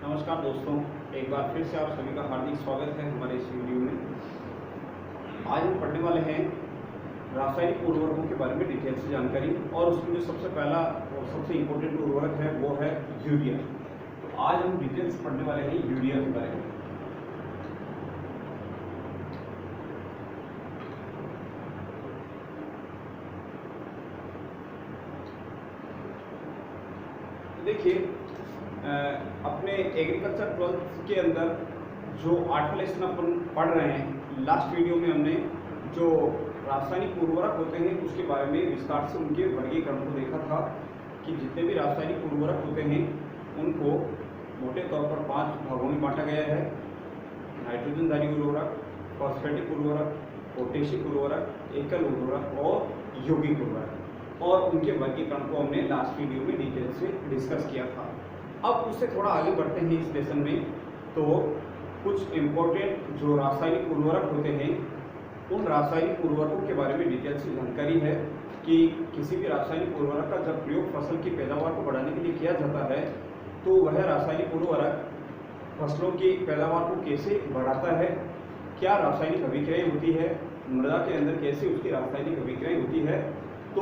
नमस्कार दोस्तों, एक बार फिर से आप सभी का हार्दिक स्वागत है हमारे इस वीडियो में। आज हम पढ़ने वाले हैं रासायनिक उर्वरकों के बारे में डिटेल से जानकारी, और उसमें जो सबसे पहला और सबसे इम्पोर्टेंट उर्वरक है वो है यूरिया। तो आज हम डिटेल से पढ़ने वाले हैं यूरिया के बारे में। देखिए, अपने एग्रीकल्चर 12th के अंदर जो 8वां लेसन अपन पढ़ रहे हैं, लास्ट वीडियो में हमने जो रासायनिक उर्वरक होते हैं उसके बारे में विस्तार से उनके वर्गीकरण को देखा था कि जितने भी रासायनिक उर्वरक होते हैं उनको मोटे तौर पर 5 भागों में बांटा गया है। नाइट्रोजनधारी उर्वरक, फॉस्फेटिक उर्वरक, पोटेशियम उर्वरक, एकल उर्वरक और यौगिक उर्वरक, और उनके वर्गीकरण को हमने लास्ट वीडियो में डिटेल से डिस्कस किया था। अब उससे थोड़ा आगे बढ़ते हैं इस लेसन में। तो कुछ इम्पोर्टेंट जो रासायनिक उर्वरक होते हैं उन रासायनिक उर्वरकों के बारे में डिटेल से जानकारी है कि किसी भी रासायनिक उर्वरक का जब प्रयोग फसल की पैदावार को बढ़ाने के लिए किया जाता है तो वह रासायनिक उर्वरक फसलों की पैदावार को कैसे बढ़ाता है, क्या रासायनिक अभिक्रिया होती है, मृदा के अंदर कैसे उसकी रासायनिक अभिक्रिया होती है, तो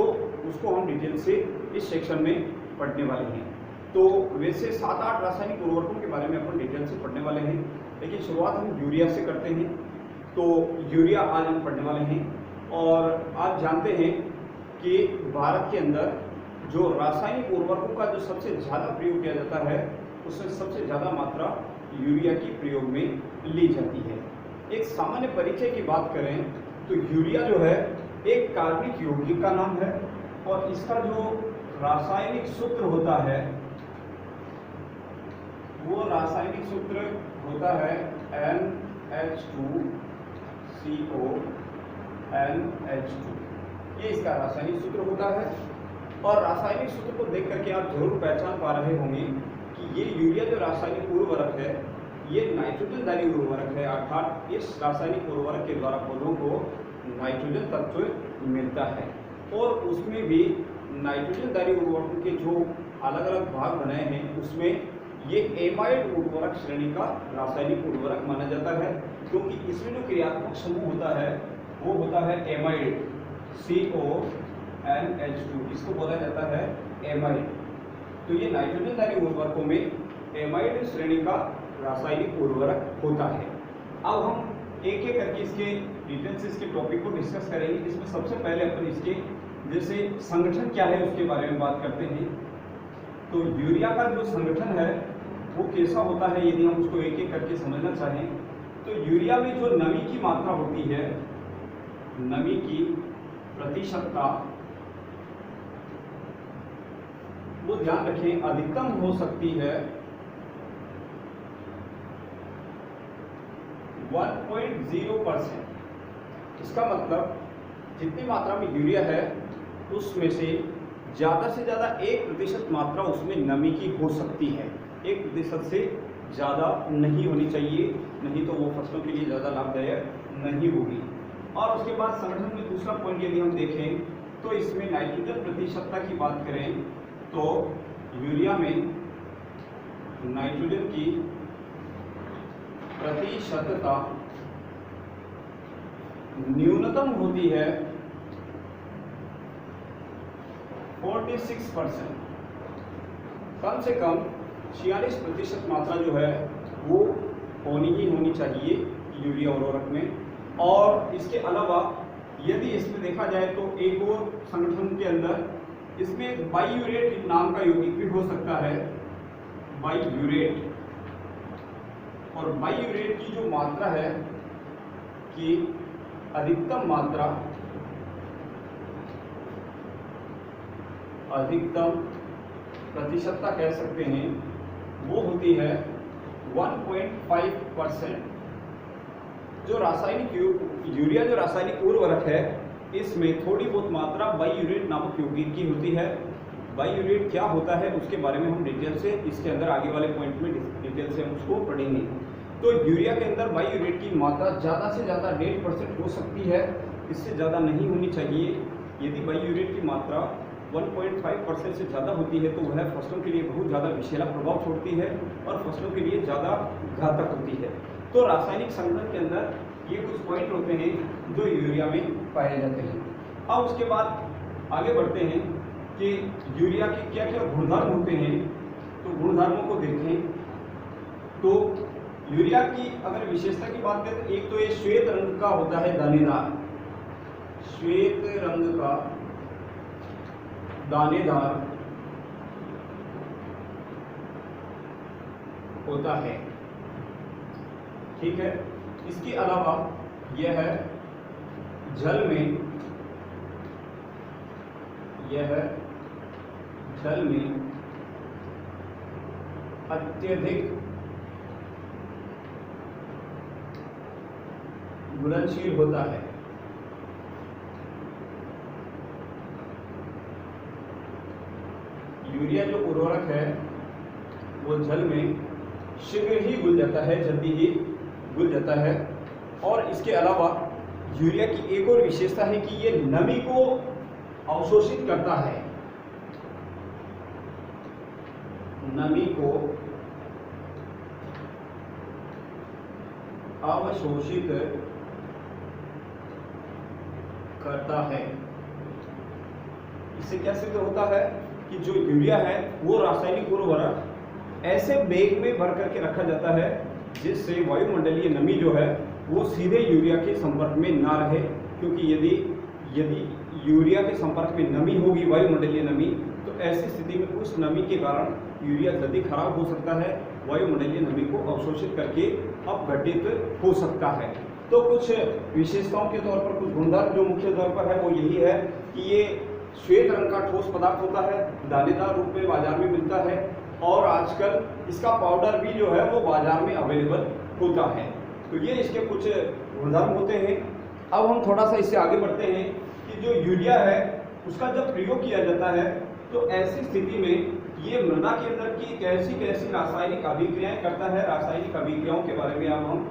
उसको हम डिटेल से इस सेक्शन में पढ़ने वाले हैं। तो वैसे 7-8 रासायनिक उर्वरकों के बारे में अपन डिटेल से पढ़ने वाले हैं, लेकिन शुरुआत हम यूरिया से करते हैं। तो यूरिया आज हम पढ़ने वाले हैं, और आप जानते हैं कि भारत के अंदर जो रासायनिक उर्वरकों का जो सबसे ज़्यादा प्रयोग किया जाता है उसमें सबसे ज़्यादा मात्रा यूरिया की प्रयोग में ली जाती है। एक सामान्य परिचय की बात करें तो यूरिया जो है एक कार्बनिक यौगिक का नाम है, और इसका जो रासायनिक सूत्र होता है वो रासायनिक सूत्र होता है NH2CONH2। ये इसका रासायनिक सूत्र होता है, और रासायनिक सूत्र को देख करके आप जरूर पहचान पा रहे होंगे कि ये यूरिया जो रासायनिक उर्वरक है ये नाइट्रोजनधारी उर्वरक है, अर्थात इस रासायनिक उर्वरक के द्वारा पौधों को नाइट्रोजन तत्व मिलता है। और उसमें भी नाइट्रोजनधारी उर्वरकों के जो अलग अलग भाग बनाए हैं उसमें ये एमाइड उर्वरक श्रेणी का रासायनिक उर्वरक माना जाता है, क्योंकि इसमें जो क्रियात्मक समूह होता है वो होता है एमाइड, CONH2, इसको बोला जाता है एमाइड। तो ये नाइट्रोजनधारी उर्वरकों में एमाइड श्रेणी का रासायनिक उर्वरक होता है। अब हम एक एक करके इसके डिटेल से इसके टॉपिक को डिस्कस करेंगे। इसमें सबसे पहले अपन इसके जैसे संगठन क्या है उसके बारे में बात करते हैं। तो यूरिया का जो संगठन है वो कैसा होता है, यदि हम उसको एक एक करके समझना चाहें तो यूरिया में जो नमी की मात्रा होती है, नमी की प्रतिशतता, वो ध्यान रखें अधिकतम हो सकती है 1.0%। इसका मतलब जितनी मात्रा में यूरिया है उसमें से ज़्यादा 1% मात्रा उसमें नमी की हो सकती है। 1% से ज़्यादा नहीं होनी चाहिए, नहीं तो वो फसलों के लिए ज़्यादा लाभदायक नहीं होगी। और उसके बाद संगठन में दूसरा पॉइंट यदि हम देखें तो इसमें नाइट्रोजन प्रतिशतता की बात करें तो यूरिया में नाइट्रोजन की प्रतिशतता न्यूनतम होती है 46%। कम से कम 46% मात्रा जो है वो होनी चाहिए यूरिया उर्वरक में। और इसके अलावा यदि इसमें देखा जाए तो एक और संगठन के अंदर इसमें बाईयूरेट नाम का यौगिक भी हो सकता है, बाईयूरेट। और बाईयूरेट की जो मात्रा है कि अधिकतम मात्रा, अधिकतम प्रतिशतता कह सकते हैं, वो होती है 1.5%। जो रासायनिक यूरिया जो रासायनिक उर्वरक है इसमें थोड़ी बहुत मात्रा बाईयूरेट नामक यौगिक की होती है। बाईयूरेट क्या होता है उसके बारे में हम डिटेल से इसके अंदर आगे वाले पॉइंट में डिटेल से हम उसको पढ़ेंगे। तो यूरिया के अंदर बाईयूरेट की मात्रा ज़्यादा से ज़्यादा 1.5% हो सकती है, इससे ज़्यादा नहीं होनी चाहिए। यदि बाईयूरेट की मात्रा 1.5% से ज़्यादा होती है तो वह फसलों के लिए बहुत ज़्यादा विषैला प्रभाव छोड़ती है और फसलों के लिए ज़्यादा घातक होती है। तो रासायनिक संगठन के अंदर ये कुछ पॉइंट होते हैं जो यूरिया में पाए जाते हैं। अब उसके बाद आगे बढ़ते हैं कि यूरिया के क्या क्या गुणधर्म होते हैं। तो गुणधर्मों को देखें तो यूरिया की अगर विशेषता की बात करें तो एक तो ये श्वेत रंग का होता है, दानेदार, श्वेत रंग का दानेदार होता है, ठीक है। इसके अलावा यह जल में अत्यधिक घुलनशील होता है। यूरिया जो उर्वरक है वो जल में शीघ्र ही घुल जाता है, जल्दी ही घुल जाता है। और इसके अलावा यूरिया की एक और विशेषता है कि ये नमी को अवशोषित करता है, नमी को अवशोषित करता है। इससे क्या सिद्ध होता है कि जो यूरिया है वो रासायनिक उर्वरक ऐसे बैग में भर करके रखा जाता है जिससे वायुमंडलीय नमी जो है वो सीधे यूरिया के संपर्क में ना रहे, क्योंकि यदि यूरिया के संपर्क में नमी होगी, वायुमंडलीय नमी, तो ऐसी स्थिति में उस नमी के कारण यूरिया जल्दी खराब हो सकता है, वायुमंडलीय नमी को अवशोषित करके अपघटित हो सकता है। तो कुछ विशेषताओं के तौर पर कुछ गुणधर्म जो मुख्य तौर पर है वो यही है कि ये श्वेत रंग का ठोस पदार्थ होता है, दानेदार रूप में बाजार में मिलता है और आजकल इसका पाउडर भी जो है वो बाजार में अवेलेबल होता है। तो ये इसके कुछ गुणधर्म होते हैं। अब हम थोड़ा सा इससे आगे बढ़ते हैं कि जो यूरिया है उसका जब प्रयोग किया जाता है तो ऐसी स्थिति में ये मृदा के अंदर की कैसी कैसी रासायनिक अभिक्रियाएं करता है। रासायनिक अभिक्रियाओं के बारे में अब हम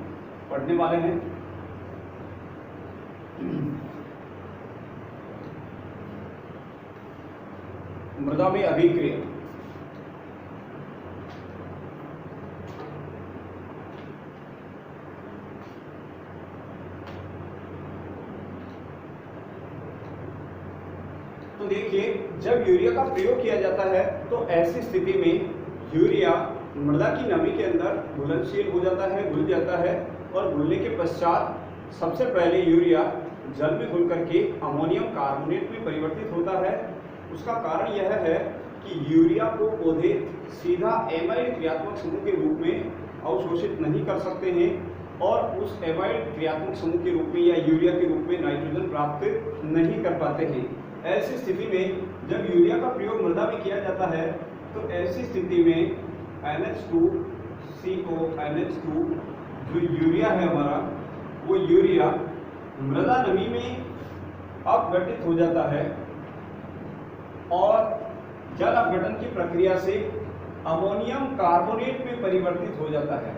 पढ़ने वाले हैं। मृदा में अभिक्रिया, तो देखिए जब यूरिया का प्रयोग किया जाता है तो ऐसी स्थिति में यूरिया मृदा की नमी के अंदर घुलनशील हो जाता है, घुल जाता है और घुलने के पश्चात सबसे पहले यूरिया जल में घुल करके अमोनियम कार्बोनेट में परिवर्तित होता है। उसका कारण यह है कि यूरिया को पौधे सीधा एमाइड क्रियात्मक समूह के रूप में अवशोषित नहीं कर सकते हैं और उस एमाइड क्रियात्मक समूह के रूप में या यूरिया के रूप में नाइट्रोजन प्राप्त नहीं कर पाते हैं। ऐसी स्थिति में जब यूरिया का प्रयोग मृदा में किया जाता है तो ऐसी स्थिति में NH2CO NH2 जो यूरिया है हमारा, वो यूरिया मृदा नमी में अपघटित हो जाता है और जल अपघटन की प्रक्रिया से अमोनियम कार्बोनेट में परिवर्तित हो जाता है।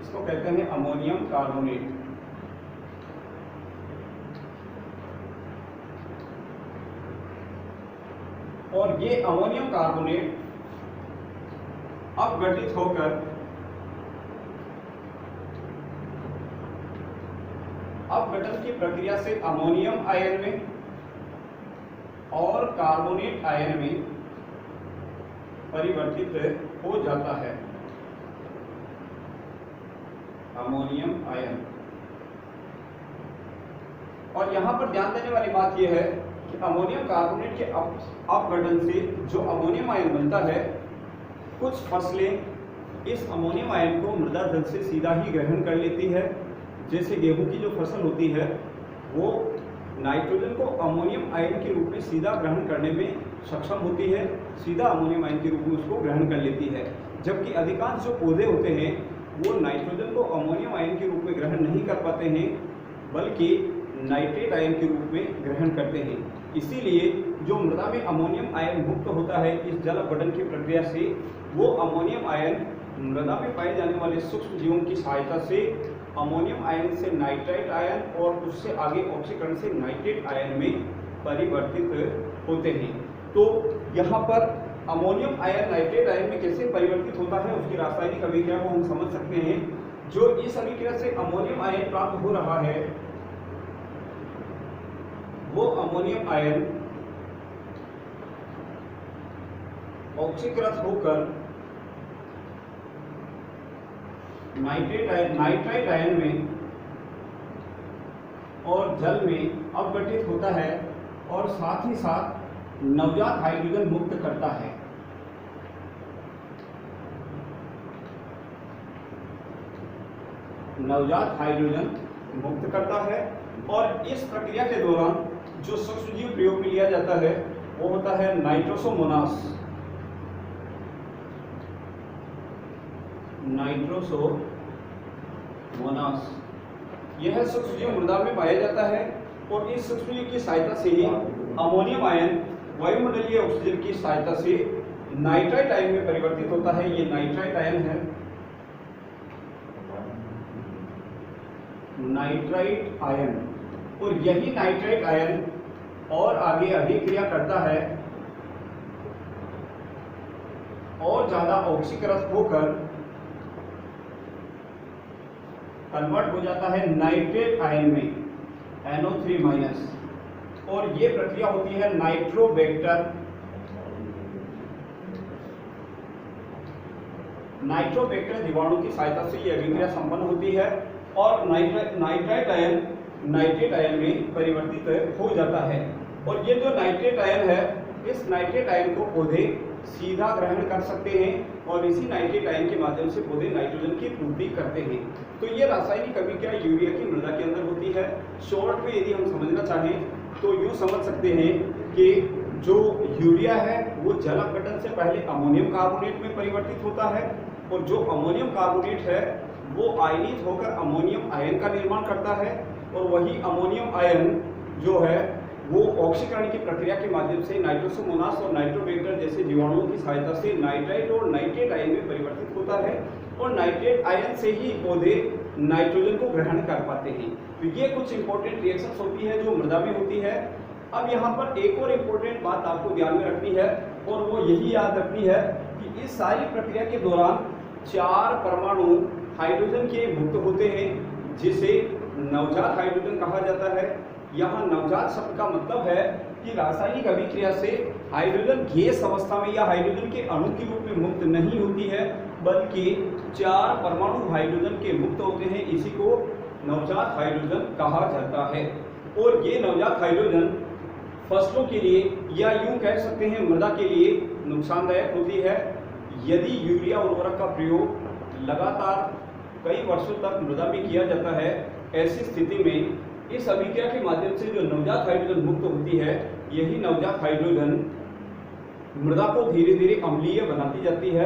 इसको कहते हैं अमोनियम कार्बोनेट। और ये अमोनियम कार्बोनेट अपघटित होकर अपघटन की प्रक्रिया से अमोनियम आयन में और कार्बोनेट आयन में परिवर्तित हो जाता है। Ammonium ion. और यहां पर ध्यान देने वाली बात यह है कि अमोनियम कार्बोनेट के अपघटन से जो अमोनियम आयन बनता है, कुछ फसलें इस अमोनियम आयन को मृदा जल से सीधा ही ग्रहण कर लेती है। जैसे गेहूं की जो फसल होती है वो नाइट्रोजन को अमोनियम आयन के रूप में सीधा ग्रहण करने में सक्षम होती है, सीधा अमोनियम आयन के रूप में उसको ग्रहण कर लेती है। जबकि अधिकांश जो पौधे होते हैं वो नाइट्रोजन को अमोनियम आयन के रूप में ग्रहण नहीं कर पाते हैं, बल्कि नाइट्रेट आयन के रूप में ग्रहण करते हैं। इसीलिए जो मृदा में अमोनियम आयन मुक्त होता है इस जल अपघटन की प्रक्रिया से, वो अमोनियम आयन मृदा में पाए जाने वाले सूक्ष्म जीवों की सहायता से अमोनियम आयन से नाइट्राइट आयन और उससे आगे ऑक्सीकरण से नाइट्रेट आयन में परिवर्तित होते हैं। तो यहाँ पर अमोनियम आयन नाइट्रेट आयन में कैसे परिवर्तित होता है उसकी रासायनिक अभिक्रिया को हम समझ सकते हैं। जो इस अभिक्रिया से अमोनियम आयन प्राप्त हो रहा है वो अमोनियम आयन ऑक्सीकृत होकर नाइट्राइट आयन में और जल में अपघटित होता है और साथ ही साथ नवजात हाइड्रोजन मुक्त करता है। नवजात हाइड्रोजन मुक्त करता है और इस प्रक्रिया के दौरान जो सूक्ष्मजीव प्रयोग में लिया जाता है वो होता है नाइट्रोसोमोनास। यह सूक्ष्मजीव मृदा में पाया जाता है और इस सूक्ष्मजीव की सहायता से ही अमोनियम आयन वायुमंडलीय ऑक्सीजन की सहायता से नाइट्राइट आयन में परिवर्तित होता है। ये नाइट्राइट आयन है, नाइट्राइट आयन, और यही नाइट्राइट आयन और आगे अभिक्रिया करता है और ज्यादा ऑक्सीकृत होकर कन्वर्ट हो जाता है नाइट्रेट आयन में NO3-, और ये प्रक्रिया होती है नाइट्रोबैक्टर जीवाणु की सहायता से ये अभिक्रिया संपन्न होती है और नाइट्राइट आयन नाइट्रेट आयन में परिवर्तित हो जाता है। और ये जो नाइट्रेट आयन है इस नाइट्रेट आयन को पौधे सीधा ग्रहण कर सकते हैं और इसी नाइट्रेट आयन के माध्यम से पौधे नाइट्रोजन की पूर्ति करते हैं। तो ये रासायनिक अभिक्रिया यूरिया की मृदा के अंदर होती है। शॉर्ट में यदि हम समझना चाहें तो यूँ समझ सकते हैं कि जो यूरिया है वो जल अपघटन से पहले अमोनियम कार्बोनेट में परिवर्तित होता है और जो अमोनियम कार्बोनेट है वो आयनित होकर अमोनियम आयन का निर्माण करता है और वही अमोनियम आयन जो है वो ऑक्सीकरण की प्रक्रिया के माध्यम से नाइट्रोसोमोनास और नाइट्रोबैक्टर जैसे जीवाणुओं की सहायता से नाइट्राइट और नाइट्रेट आयन में परिवर्तित होता है और नाइट्रेट आयन से ही पौधे नाइट्रोजन को ग्रहण कर पाते हैं। तो ये कुछ इंपॉर्टेंट रिएक्शंस होती है जो मृदा में होती है। अब यहाँ पर एक और इम्पोर्टेंट बात आपको ध्यान में रखनी है और वो यही याद रखनी है कि इस सारी प्रक्रिया के दौरान 4 परमाणु हाइड्रोजन के मुक्त होते हैं जिसे नवजात हाइड्रोजन कहा जाता है। यहाँ नवजात शब्द का मतलब है कि रासायनिक अभिक्रिया से हाइड्रोजन गैस अवस्था में या हाइड्रोजन के अणु के रूप में मुक्त नहीं होती है बल्कि 4 परमाणु हाइड्रोजन के मुक्त होते हैं। इसी को नवजात हाइड्रोजन कहा जाता है और ये नवजात हाइड्रोजन फसलों के लिए या यूं कह सकते हैं मृदा के लिए नुकसानदायक होती है। यदि यूरिया उर्वरक का प्रयोग लगातार कई वर्षों तक मृदा में किया जाता है ऐसी स्थिति में इस अभिक्रिया के माध्यम से जो नवजात हाइड्रोजन मुक्त होती है यही नवजात हाइड्रोजन मृदा को धीरे धीरे अम्लीय बनाती जाती है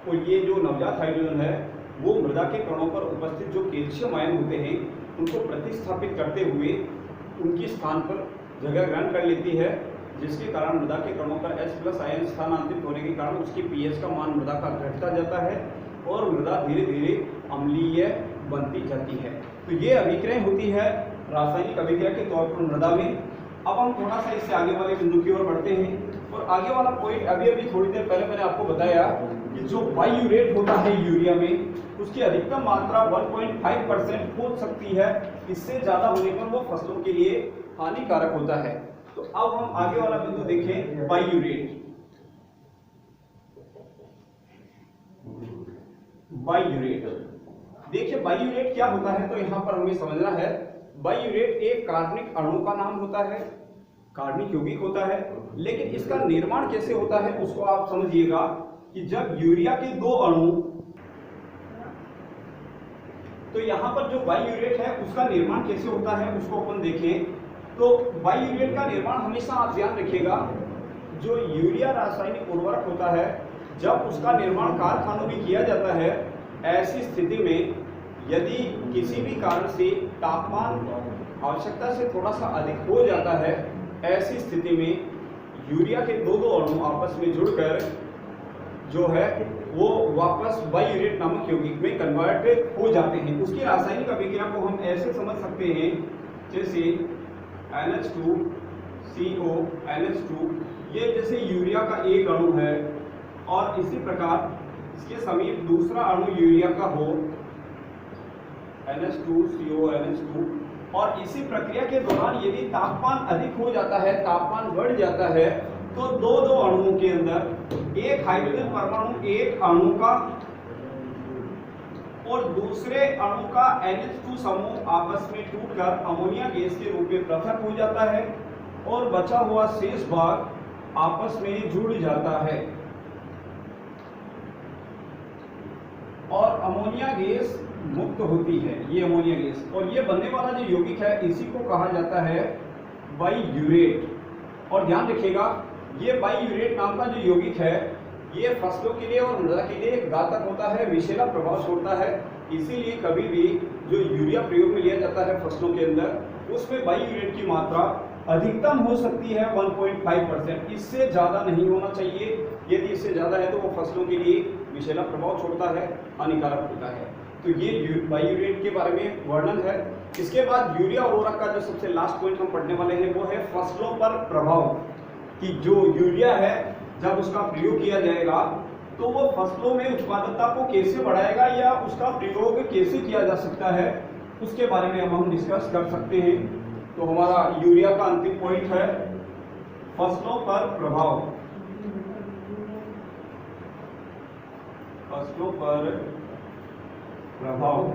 और ये जो नवजात हाइड्रोजन है वो मृदा के कणों पर उपस्थित जो कैल्शियम आयन होते हैं उनको प्रतिस्थापित करते हुए उनकी स्थान पर जगह ग्रहण कर लेती है जिसके कारण मृदा के कणों पर H+ आयन स्थानांतरित होने के कारण उसकी pH का मान मृदा का घटता जाता है और मृदा धीरे धीरे अम्लीय बनती जाती है। तो ये अभिक्रिया होती है रासायनिक अभिक्रिया के तौर पर मृदा में। अब हम थोड़ा सा इससे आगे वाले बिंदु की ओर बढ़ते हैं और आगे वाला पॉइंट अभी थोड़ी देर पहले मैंने आपको बताया कि जो बायूरेट होता है यूरिया में उसकी अधिकतम मात्रा 1.5% हो सकती है। इससे ज्यादा होने पर वो फसलों के लिए हानिकारक होता है। तो अब हम आगे वाला बिंदु देखें बायूरेट। देखिए बायूरेट क्या होता है तो यहाँ पर हमें समझना है बायूरेट एक कार्बनिक अणु का नाम होता है, कार्बनिक यौगिक होता है, लेकिन इसका निर्माण कैसे होता है उसको आप समझिएगा कि जब यूरिया के 2 अणु, तो यहाँ पर जो बायूरेट है उसका निर्माण कैसे होता है उसको अपन देखें। तो बायूरेट का निर्माण हमेशा आप ध्यान रखिएगा जो यूरिया रासायनिक उर्वरक होता है जब उसका निर्माण कारखानों में किया जाता है ऐसी स्थिति में यदि किसी भी कारण से तापमान आवश्यकता से थोड़ा सा अधिक हो जाता है ऐसी स्थिति में यूरिया के 2 अणु आपस में जुड़कर जो है वो वापस बायूरेट नामक यौगिक में कन्वर्ट हो जाते हैं। उसकी रासायनिक अभिक्रिया को हम ऐसे समझ सकते हैं जैसे NH2 CONH2, ये जैसे यूरिया का एक अणु है और इसी प्रकार इसके समीप दूसरा अणु यूरिया का हो NH2CONH2, और इसी प्रक्रिया के दौरान यदि तापमान अधिक हो जाता है, तापमान बढ़ जाता है, तो दो अणुओं के अंदर एक हाइड्रोजन परमाणु एक अणु का और दूसरे अणु का NH2 समूह आपस में टूटकर अमोनिया गैस के रूप में पृथक हो जाता है और बचा हुआ शेष भाग आपस में जुड़ जाता है और अमोनिया गैस मुक्त होती है। ये अमोनिया गैस, और ये बनने वाला जो यौगिक है इसी को कहा जाता है बाईयूरेट। और ध्यान रखिएगा, ये बाईयूरेट नाम का जो यौगिक है ये फसलों के लिए और मृदा के लिए घातक होता है, विषैला प्रभाव छोड़ता है। इसीलिए कभी भी जो यूरिया प्रयोग में लिया जाता है फसलों के अंदर, उसमें बाईयूरेट की मात्रा अधिकतम हो सकती है 1.5%, इससे ज़्यादा नहीं होना चाहिए। यदि इससे ज़्यादा है तो वो फसलों के लिए विषैला प्रभाव छोड़ता है, हानिकारक होता है। तो ये बाईयूरेट के बारे में वर्णन है। इसके बाद यूरिया उर्वरक का जो सबसे लास्ट पॉइंट हम पढ़ने वाले हैं वो है फसलों पर प्रभाव, कि जो यूरिया है जब उसका प्रयोग किया जाएगा तो वो फसलों में उत्पादकता को कैसे बढ़ाएगा या उसका प्रयोग कैसे किया जा सकता है, उसके बारे में हम डिस्कस कर सकते हैं। तो हमारा यूरिया का अंतिम पॉइंट है फसलों पर प्रभाव। फसलों पर प्रभाव,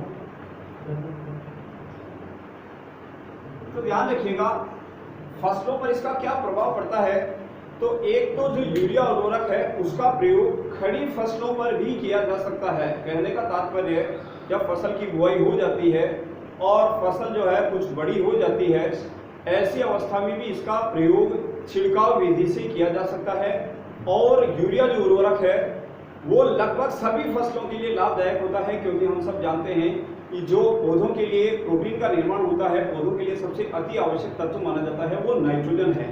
तो ध्यान रखिएगा फसलों पर इसका क्या प्रभाव पड़ता है। तो एक तो जो यूरिया उर्वरक है उसका प्रयोग खड़ी फसलों पर भी किया जा सकता है। कहने का तात्पर्य है जब फसल की बुआई हो जाती है और फसल जो है कुछ बड़ी हो जाती है, ऐसी अवस्था में भी इसका प्रयोग छिड़काव विधि से किया जा सकता है। और यूरिया जो उर्वरक है वो लगभग सभी फसलों के लिए लाभदायक होता है, क्योंकि हम सब जानते हैं कि जो पौधों के लिए प्रोटीन का निर्माण होता है, पौधों के लिए सबसे अति आवश्यक तत्व माना जाता है वो नाइट्रोजन है,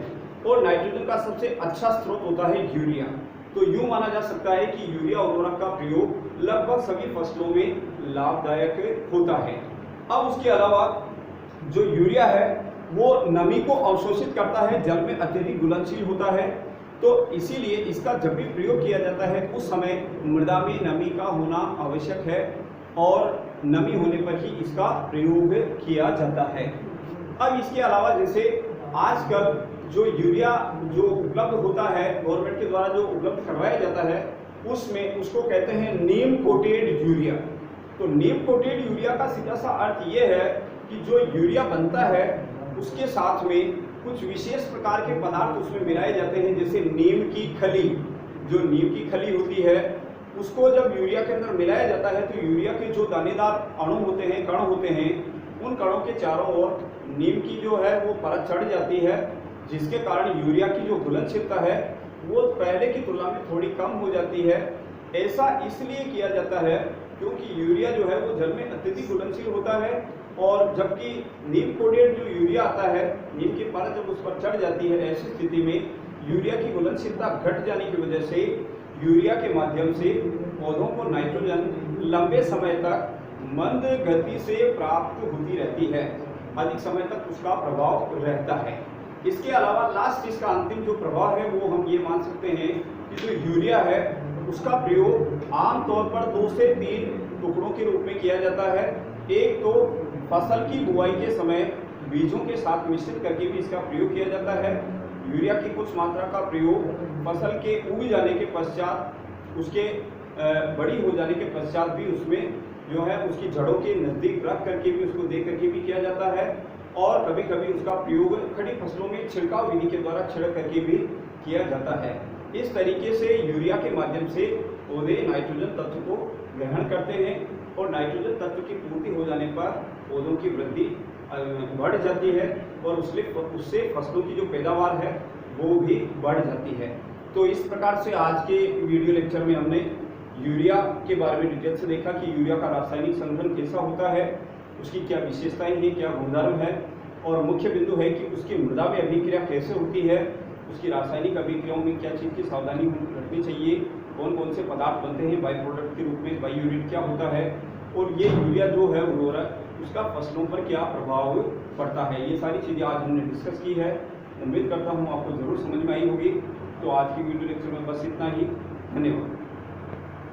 और नाइट्रोजन का सबसे अच्छा स्रोत होता है यूरिया। तो यूं माना जा सकता है कि यूरिया उर्वरक का प्रयोग लगभग सभी फसलों में लाभदायक होता है। अब उसके अलावा जो यूरिया है वो नमी को अवशोषित करता है, जल में अत्यधिक घुलनशील होता है। तो इसीलिए इसका जब भी प्रयोग किया जाता है उस समय मृदा में नमी का होना आवश्यक है, और नमी होने पर ही इसका प्रयोग किया जाता है। अब इसके अलावा जैसे आजकल जो यूरिया जो उपलब्ध होता है गवर्नमेंट के द्वारा जो उपलब्ध करवाया जाता है उसमें उसको कहते हैं नीम कोटेड यूरिया। तो नीम कोटेड यूरिया का सीधा सा अर्थ ये है कि जो यूरिया बनता है उसके साथ में कुछ विशेष प्रकार के पदार्थ उसमें मिलाए जाते हैं, जैसे नीम की खली। जो नीम की खली होती है उसको जब यूरिया के अंदर मिलाया जाता है तो यूरिया के जो दानेदार अणु होते हैं, कण होते हैं, उन कणों के चारों ओर नीम की जो है वो परत चढ़ जाती है, जिसके कारण यूरिया की जो घुलनशीलता है वो पहले की तुलना में थोड़ी कम हो जाती है। ऐसा इसलिए किया जाता है क्योंकि यूरिया जो है वो जल में अत्यधिक घुलनशील होता है, और जबकि नीम कोटेड जो यूरिया आता है, नीम की परत जब उस पर चढ़ जाती है, ऐसी स्थिति में यूरिया की घुलनशीलता घट जाने की वजह से यूरिया के माध्यम से पौधों को नाइट्रोजन लंबे समय तक मंद गति से प्राप्त होती रहती है, अधिक समय तक उसका प्रभाव रहता है। इसके अलावा लास्ट इसका अंतिम जो प्रभाव है वो हम ये मान सकते हैं कि जो यूरिया है उसका प्रयोग आमतौर पर 2 से 3 टुकड़ों के रूप में किया जाता है। एक तो फसल की बुआई के समय बीजों के साथ मिश्रित करके भी इसका प्रयोग किया जाता है। यूरिया की कुछ मात्रा का प्रयोग फसल के उग जाने के पश्चात, उसके बड़ी हो जाने के पश्चात भी उसमें जो है उसकी जड़ों के नज़दीक रख करके भी उसको दे करके भी किया जाता है, और कभी कभी उसका प्रयोग खड़ी फसलों में छिड़काव विधि के द्वारा छिड़क करके भी किया जाता है। इस तरीके से यूरिया के माध्यम से पौधे नाइट्रोजन तत्व को ग्रहण करते हैं, और नाइट्रोजन तत्व की पूर्ति हो जाने पर पौधों की वृद्धि बढ़ जाती है, और उससे फसलों की जो पैदावार है वो भी बढ़ जाती है। तो इस प्रकार से आज के वीडियो लेक्चर में हमने यूरिया के बारे में डिटेल से देखा कि यूरिया का रासायनिक संघनन कैसा होता है, उसकी क्या विशेषताएं हैं, क्या गुणधर्म है, और मुख्य बिंदु है कि उसकी मृदा में अभिक्रिया कैसे होती है, उसकी रासायनिक अभिक्रियाओं में क्या चीज़ की सावधानी रखनी चाहिए, कौन कौन से पदार्थ बनते हैं बाई प्रोडक्ट के रूप में, बाईयूरेट क्या होता है, और ये यूरिया जो है उर्वरक उसका फसलों पर क्या प्रभाव पड़ता है। ये सारी चीज़ें आज हमने डिस्कस की है। उम्मीद करता हूँ आपको ज़रूर समझ में आई होगी। तो आज की वीडियो लेक्चर में बस इतना ही। धन्यवाद।